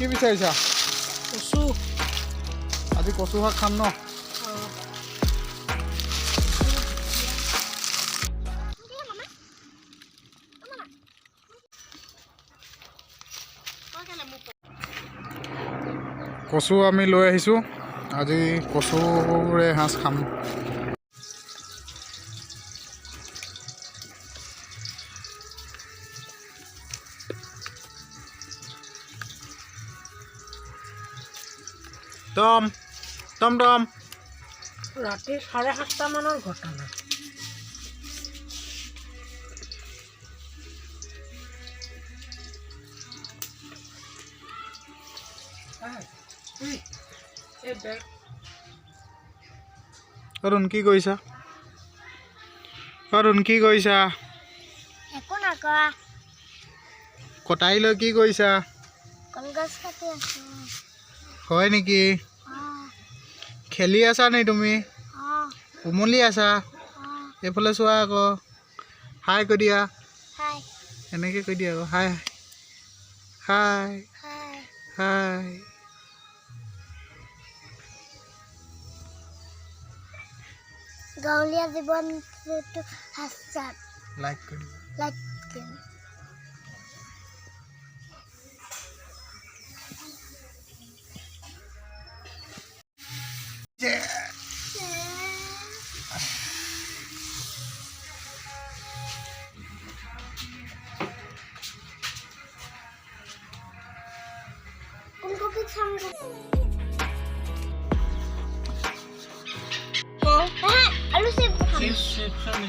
কি বিচাৰিছা কচু আজি কচু শাক খাম ন কচু আমি লৈ আহিছোঁ আজি কচুৰে সাজ খাম টম টম টম ৰাতি 7:30 মানৰ ঘটনা অৰুণ কি কৰিছা অৰুণ কি কৰিছা একো নকৰা কটাই লৈ কি কৰিছা কলগছ কাটি আছো হয় নেকি খেলি আছা নি তুমি উমলি আছা এইফালে চোৱা আকৌ হাই কৈ দিয়া হাই এনেকৈ কৈ দিয়া আকৌ হাই হাই হাই হাই গাঁৱলীয়া জীৱনটো হাস্যাত লাইক কৰি দিবা লাইক ফুলকপি খামগে আলু চিপ খাম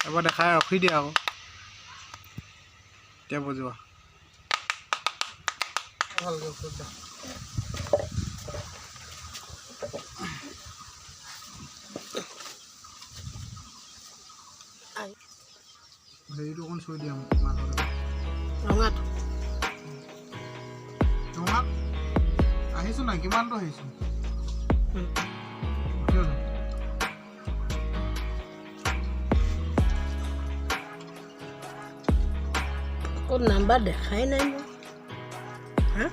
এবাৰ দেখাই ৰখি দিয়া আকৌ এতিয়া বজোৱা হেৰিটো অকণ চুই দিয়া ৰঙাটো তোমাক আহিছোঁ নাই কিমানটো আহিছোঁ ক'ত নাম্বাৰ দেখাই নাই মোৰ হা